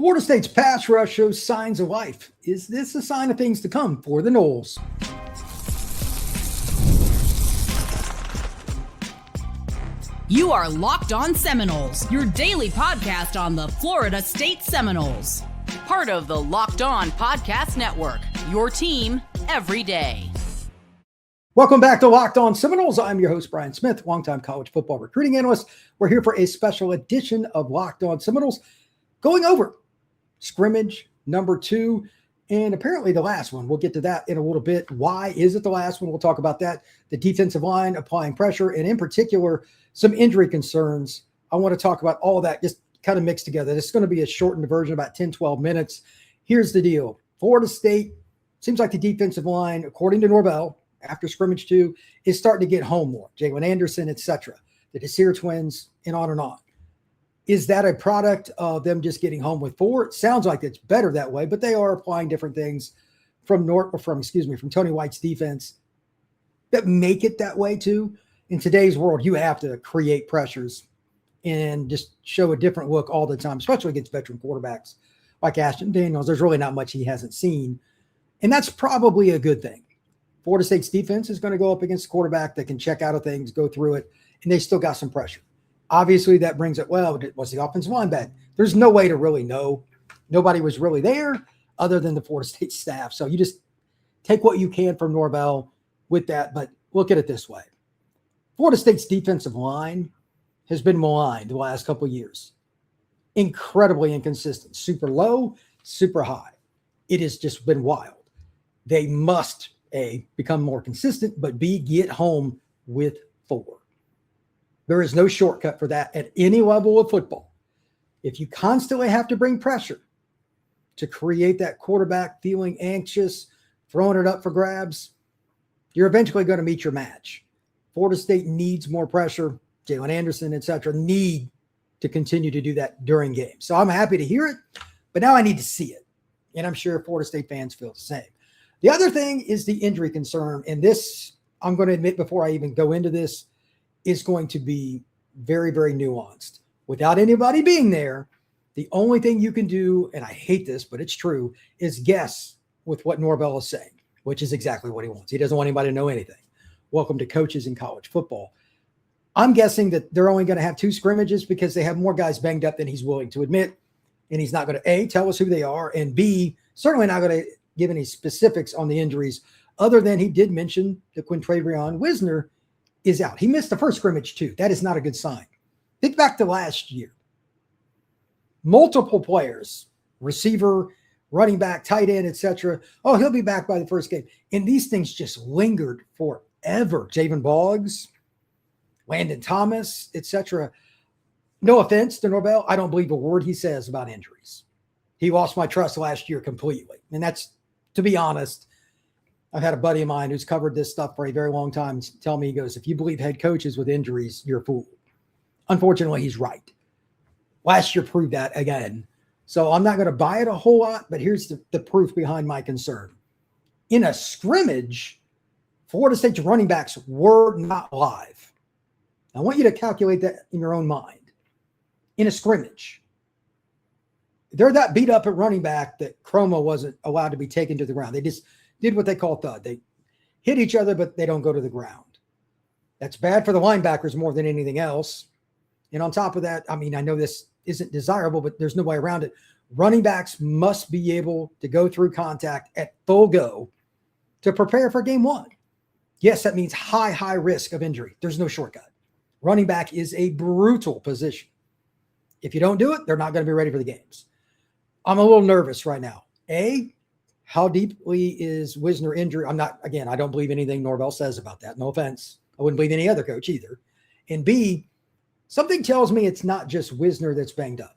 Florida State's pass rush shows signs of life. Is this a sign of things to come for the Noles? You are Locked On Seminoles, your daily podcast on the Florida State Seminoles. Part of the Locked On Podcast Network, your team every day. Welcome back to Locked On Seminoles. I'm your host, Brian Smith, longtime college football recruiting analyst. We're here for a special edition of Locked On Seminoles, going over scrimmage number 2, and apparently the last one. We'll get to that in a little bit. Why is it the last one? We'll talk about that. The defensive line applying pressure, and in particular, some injury concerns. I want to talk about all that just kind of mixed together. This is going to be a shortened version, about 10, 12 minutes. Here's the deal. Florida State, seems like the defensive line, according to Norvell, after scrimmage 2, is starting to get home more. Jalen Anderson, etc. The DeSir twins, and on and on. Is that a product of them just getting home with 4? It sounds like it's better that way, but they are applying different things from Tony White's defense that make it that way too. In today's world, you have to create pressures and just show a different look all the time, especially against veteran quarterbacks like Ashton Daniels. There's really not much he hasn't seen, and that's probably a good thing. Florida State's defense is going to go up against a quarterback that can check out of things, go through it, and they still got some pressure. Obviously, that brings it, well, was the offensive line bad? There's no way to really know. Nobody was really there other than the Florida State staff. So you just take what you can from Norvell with that. But look at it this way. Florida State's defensive line has been maligned the last couple of years. Incredibly inconsistent. Super low, super high. It has just been wild. They must, A, become more consistent, but B, get home with 4. There is no shortcut for that at any level of football. If you constantly have to bring pressure to create that quarterback feeling anxious, throwing it up for grabs, you're eventually going to meet your match. Florida State needs more pressure. Jalen Anderson, etc., need to continue to do that during games. So I'm happy to hear it, but now I need to see it. And I'm sure Florida State fans feel the same. The other thing is the injury concern. And this, I'm going to admit before I even go into this, is going to be very, very nuanced. Without anybody being there, the only thing you can do, and I hate this, but it's true, is guess with what Norvell is saying, which is exactly what he wants. He doesn't want anybody to know anything. Welcome to coaches in college football. I'm guessing that they're only going to have 2 scrimmages because they have more guys banged up than he's willing to admit. And he's not going to, A, tell us who they are, and B, certainly not going to give any specifics on the injuries, other than he did mention that Quintrevion Wisner is out. He missed the first scrimmage too. That is not a good sign. Think back to last year. Multiple players, receiver, running back, tight end, etc. Oh, he'll be back by the first game. And these things just lingered forever. Javen Boggs, Landon Thomas, etc. No offense to Norvell. I don't believe a word he says about injuries. He lost my trust last year completely. And that's, to be honest, I've had a buddy of mine who's covered this stuff for a very long time tell me, he goes, if you believe head coaches with injuries, you're a fool. Unfortunately, he's right. Last year proved that again. So I'm not going to buy it a whole lot, but here's the proof behind my concern. In a scrimmage, Florida State's running backs were not live. I want you to calculate that in your own mind. In a scrimmage, they're that beat up at running back that Chroma wasn't allowed to be taken to the ground. They just did what they call thud. They hit each other, but they don't go to the ground. That's bad for the linebackers more than anything else. And on top of that, I mean, I know this isn't desirable, but there's no way around it. Running backs must be able to go through contact at full go to prepare for game 1. Yes, that means high risk of injury. There's no shortcut. Running back is a brutal position. If you don't do it, they're not going to be ready for the games. I'm a little nervous right now. A, how deeply is Wisner injured? I don't believe anything Norvell says about that. No offense. I wouldn't believe any other coach either. And B, something tells me it's not just Wisner that's banged up.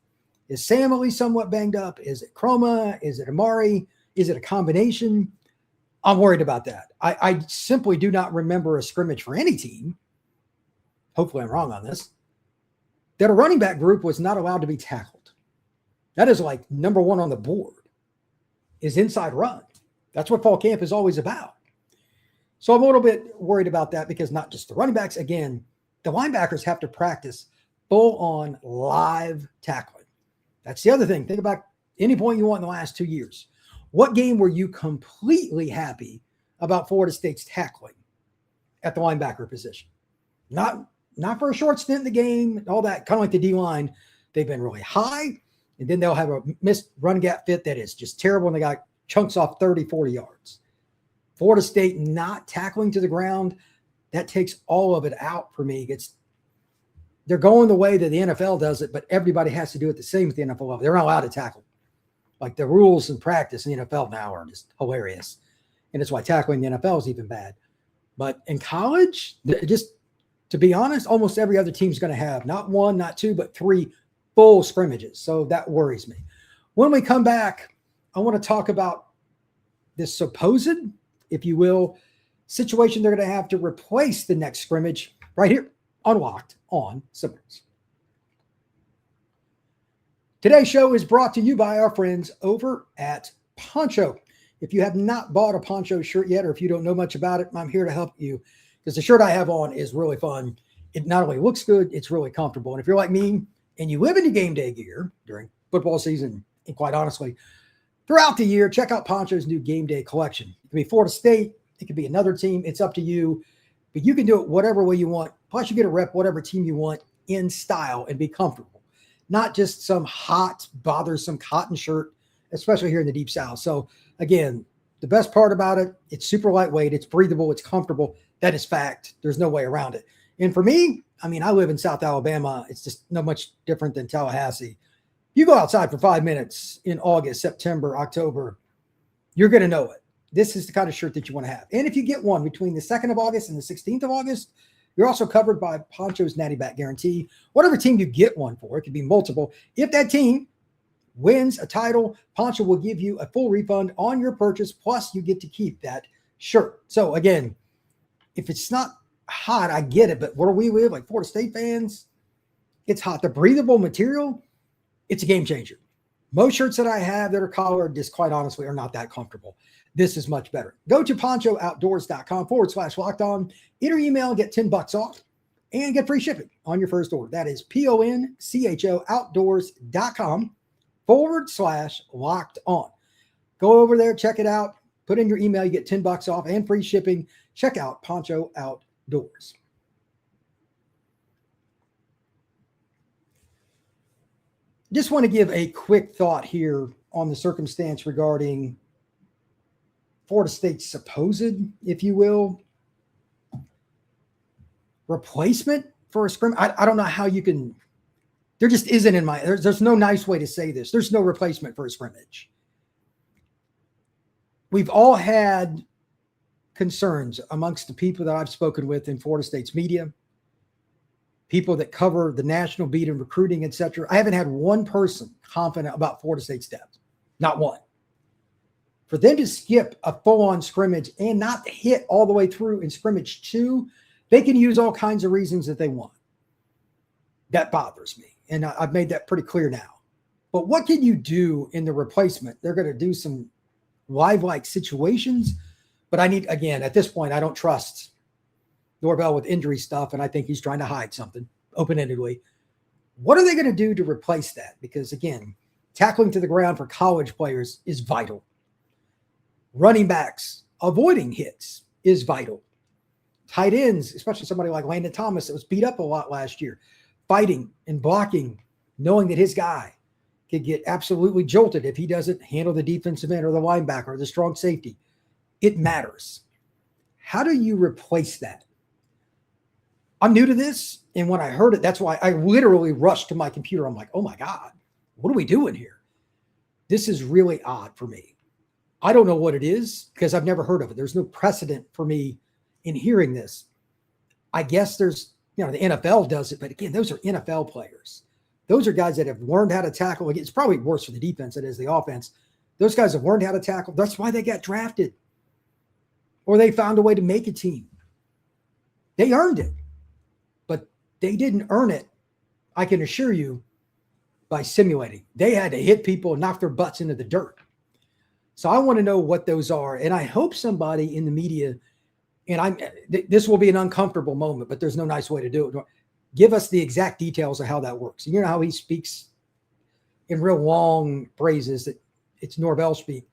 Is Sam somewhat banged up? Is it Chroma? Is it Amari? Is it a combination? I'm worried about that. I simply do not remember a scrimmage for any team. Hopefully I'm wrong on this. That a running back group was not allowed to be tackled. That is like number 1 on the board. Is inside run. That's what fall camp is always about. So I'm a little bit worried about that because not just the running backs, again, the linebackers have to practice full-on live tackling. That's the other thing. Think about Any point you want in the last 2 years. What game were you completely happy about Florida State's tackling at the linebacker position? Not for a short stint in the game, all that, kind of like the D-line. They've been really high, and then they'll have a missed run gap fit that is just terrible, and they got chunks off 30, 40 yards. Florida State not tackling to the ground, that takes all of it out for me. They're going the way that the NFL does it, but everybody has to do it the same with the NFL level. They're not allowed to tackle. Like the rules in practice in the NFL now are just hilarious. And it's why tackling the NFL is even bad. But in college, just to be honest, almost every other team is going to have not one, not two, but 3 full scrimmages. So that worries me. When we come back, I want to talk about this supposed, if you will, situation they're going to have to replace the next scrimmage right here on Locked on Seminoles. Today's show is brought to you by our friends over at Poncho. If you have not bought a Poncho shirt yet, or if you don't know much about it, I'm here to help you, because the shirt I have on is really fun. It not only looks good, it's really comfortable. And if you're like me and you live in your game day gear during football season, and quite honestly, throughout the year, check out Poncho's new game day collection. It can be Florida State. It could be another team. It's up to you. But you can do it whatever way you want. Plus, you get to rep whatever team you want in style and be comfortable. Not just some hot, bothersome cotton shirt, especially here in the Deep South. So, again, the best part about it, it's super lightweight. It's breathable. It's comfortable. That is fact. There's no way around it. And for me, I mean, I live in South Alabama. It's just not much different than Tallahassee. You go outside for 5 minutes in August, September, October, you're going to know it. This is the kind of shirt that you want to have. And if you get one between the 2nd of August and the 16th of August, you're also covered by Poncho's Natty Back Guarantee. Whatever team you get one for, it could be multiple. If that team wins a title, Poncho will give you a full refund on your purchase, plus you get to keep that shirt. So again, if it's not hot, I get it, but where we live, like Florida State fans, it's hot. The breathable material, it's a game changer. Most shirts that I have that are collared, just quite honestly, are not that comfortable. This is much better. Go to ponchooutdoors.com/locked-on. Enter email and get $10 off and get free shipping on your first order. That is PONCHO outdoors.com/locked-on. Go over there, check it out, put in your email, you get $10 off and free shipping. Check out Poncho Outdoors. Just want to give a quick thought here on the circumstance regarding Florida State's supposed, if you will, replacement for a scrim. I don't know how you can, there just isn't in my, there's no nice way to say this. There's no replacement for a scrimmage. We've all had concerns amongst the people that I've spoken with in Florida State's media, people that cover the national beat and recruiting, etc. I haven't had one person confident about Florida State's depth. Not one. For them to skip a full-on scrimmage and not hit all the way through in scrimmage 2, they can use all kinds of reasons that they want. That bothers me. And I've made that pretty clear now. But what can you do in the replacement? They're going to do some live-like situations. But I need, again, at this point, I don't trust Norvell with injury stuff, and I think he's trying to hide something open-endedly. What are they going to do to replace that? Because, again, tackling to the ground for college players is vital. Running backs avoiding hits is vital. Tight ends, especially somebody like Landon Thomas that was beat up a lot last year, fighting and blocking, knowing that his guy could get absolutely jolted if he doesn't handle the defensive end or the linebacker or the strong safety. It matters. How do you replace that? I'm new to this, and when I heard it, that's why I literally rushed to my computer. I'm like, oh my God, what are we doing here? This is really odd for me. I don't know what it is because I've never heard of it. There's no precedent for me in hearing this. I guess there's, the NFL does it, but again, those are NFL players. Those are guys that have learned how to tackle. It's probably worse for the defense than it is the offense. Those guys have learned how to tackle. That's why they got drafted. Or they found a way to make a team. They earned it. But they didn't earn it, I can assure you, by simulating. They had to hit people and knock their butts into the dirt. So I want to know what those are. And I hope somebody in the media, and this will be an uncomfortable moment, but there's no nice way to do it. Give us the exact details of how that works. You know how he speaks in real long phrases that it's Norvell speak.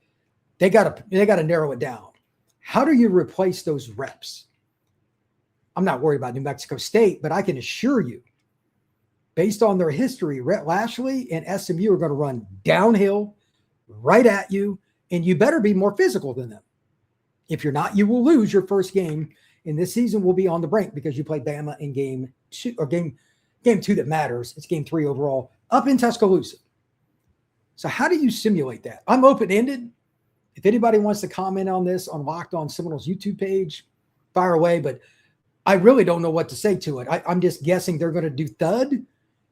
They got to narrow it down. How do you replace those reps? I'm not worried about New Mexico State, but I can assure you, based on their history, Rhett Lashley and SMU are going to run downhill right at you, and you better be more physical than them. If you're not, you will lose your first game, and this season will be on the brink because you play Bama in game 2 that matters. It's game 3 overall up in Tuscaloosa. So how do you simulate that? I'm open-ended. If anybody wants to comment on this on Locked On Seminoles YouTube page, fire away, but I really don't know what to say to it. I'm just guessing they're going to do thud, and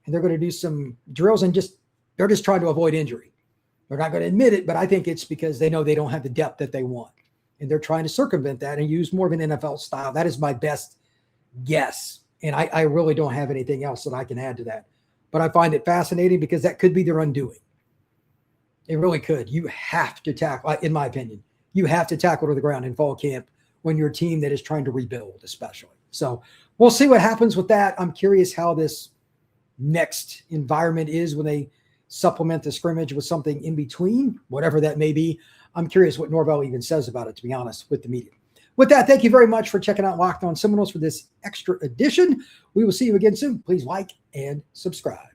they're going to do some drills, and they're just trying to avoid injury. They're not going to admit it, but I think it's because they know they don't have the depth that they want, and they're trying to circumvent that and use more of an NFL style. That is my best guess, and I really don't have anything else that I can add to that. But I find it fascinating because that could be their undoing. It really could. You have to tackle, in my opinion, you have to tackle to the ground in fall camp when you're a team that is trying to rebuild, especially. So we'll see what happens with that. I'm curious how this next environment is when they supplement the scrimmage with something in between, whatever that may be. I'm curious what Norvell even says about it, to be honest, with the media. With that, thank you very much for checking out Locked On Seminoles for this extra edition. We will see you again soon. Please like and subscribe.